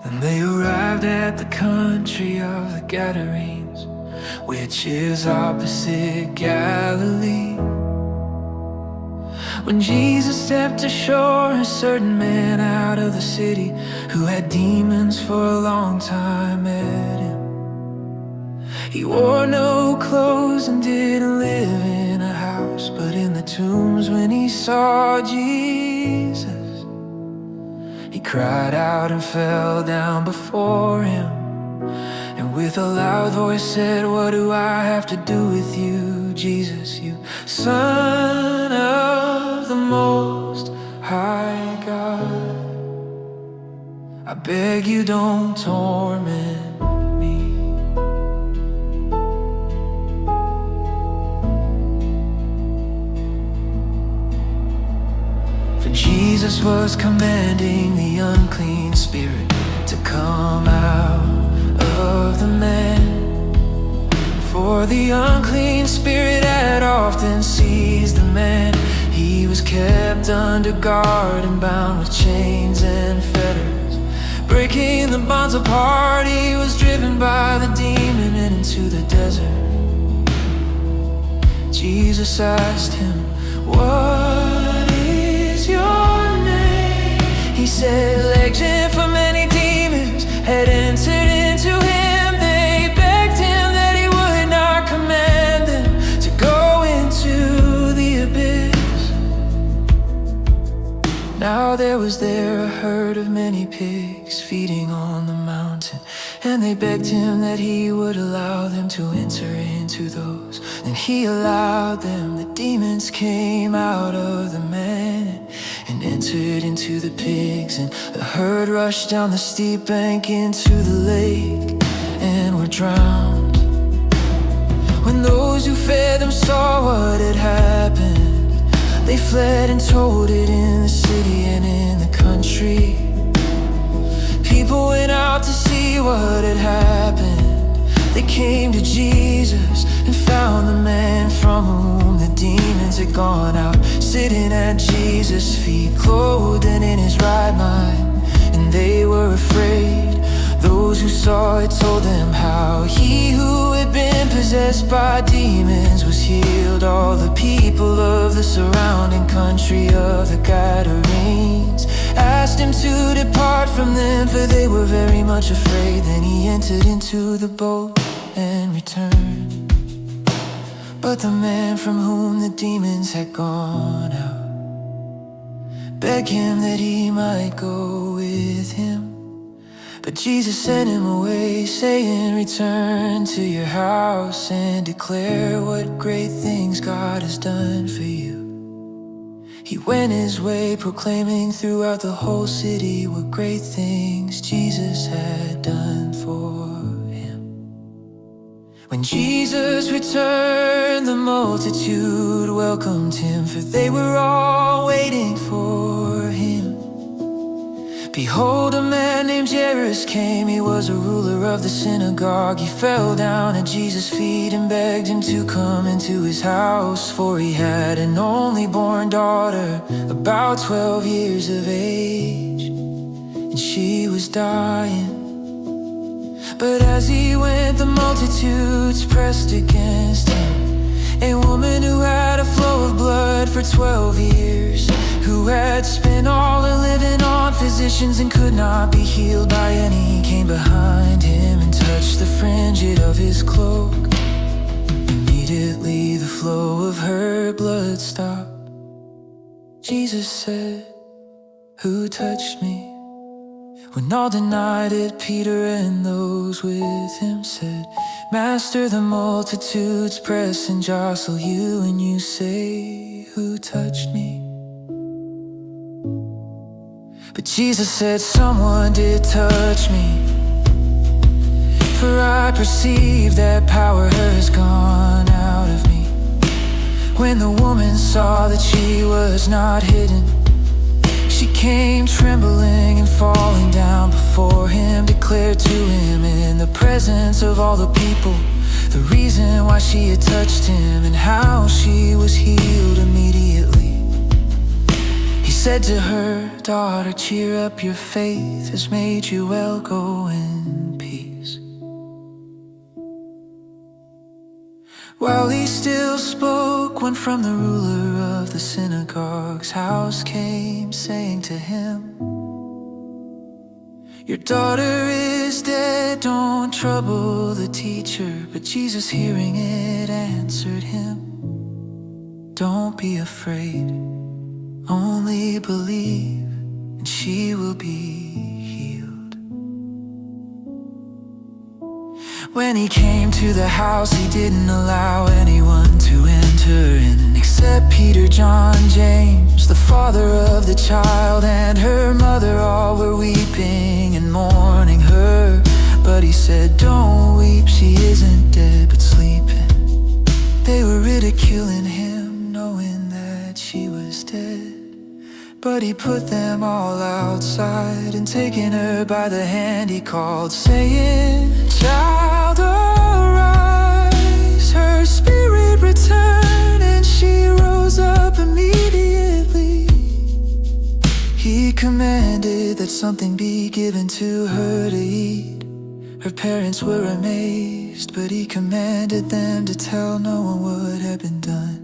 Then they arrived at the country of the Gadarenes, which is opposite Galilee. When Jesus stepped ashore, a certain man out of the city who had demons for a long time met him. He wore no clothes and didn't live in a house, but in the tombs. When he saw Jesus, he cried out and fell down before him, and with a loud voice said, "What do I have to do with you, Jesus, you Son of the Most High God? I beg you, don't torment me." For Jesus was commanding the unclean spirit to come out of the man. For the unclean spirit had often seized the man. He was kept under guard and bound with chains and fetters. Breaking the bonds apart, he was driven by the demon and into the desert. Jesus asked him, "What is your name?" He said, "Legion," for many demons had entered into him. They begged him that he would not command them to go into the abyss. Now there was there a herd of many pigs feeding on the mountain, and they begged him that he would allow them to enter into those. And he allowed them. The demons came out of the man and entered into the pigs, and the herd rushed down the steep bank into the lake and were drowned. When those who fed them saw what had happened, they fled and told it in the city and in the country. People went out to see what had happened. They came to Jesus and found the man from whom the demons had gone out, sitting at Jesus' feet, clothed and in his right mind. And they were afraid. Those who saw it told them how he who had been possessed by demons was healed. All the people of the surrounding country of the Gadarenes asked him to depart from them, for they were very much afraid. Then he entered into the boat and returned. But the man from whom the demons had gone out begged him that he might go with him. But Jesus sent him away, saying, "Return to your house and declare what great things God has done for you." He went his way, proclaiming throughout the whole city what great things Jesus had done for him. When Jesus returned, the multitude welcomed him, for they were all waiting for him. Behold, a man named Jairus came. He was a ruler of the synagogue. He fell down at Jesus' feet and begged him to come into his house, for he had an only born daughter, about 12 years of age, and she was dying. But as he went, the multitudes pressed against him. A woman who had a flow of blood for 12 years, who had spent all her living on physicians and could not be healed by any, came behind him and touched the fringe of his cloak. Immediately the flow of her blood stopped. Jesus said, "Who touched me?" When all denied it, Peter and those with him said, "Master, the multitudes press and jostle you, and you say, 'Who touched me?'" But Jesus said, "Someone did touch me, for I perceive that power has gone out of me." When the woman saw that she was not hidden, she came trembling and falling down before him, declared to him in the presence of all the people the reason why she had touched him and how she was healed immediately. He said to her, "Daughter, cheer up, your faith has made you well, go in peace." While he still spoke, one from the ruler of the synagogue's house came, saying to him, "Your daughter is dead, don't trouble the teacher." But Jesus, hearing it, answered him, "Don't be afraid, only believe, and she will be healed." When he came to the house, he didn't allow anyone to enter in, except Peter, John, James, the father of the child, and her mother. All were weeping and mourning her. But he said, "Don't weep, she isn't dead, but sleeping." They were ridiculing him, knowing that she was dead. But he put them all outside, and taking her by the hand, he called, saying, "Child, arise." Her spirit returned, and she rose up immediately. He commanded that something be given to her to eat. Her parents were amazed, but he commanded them to tell no one what had been done.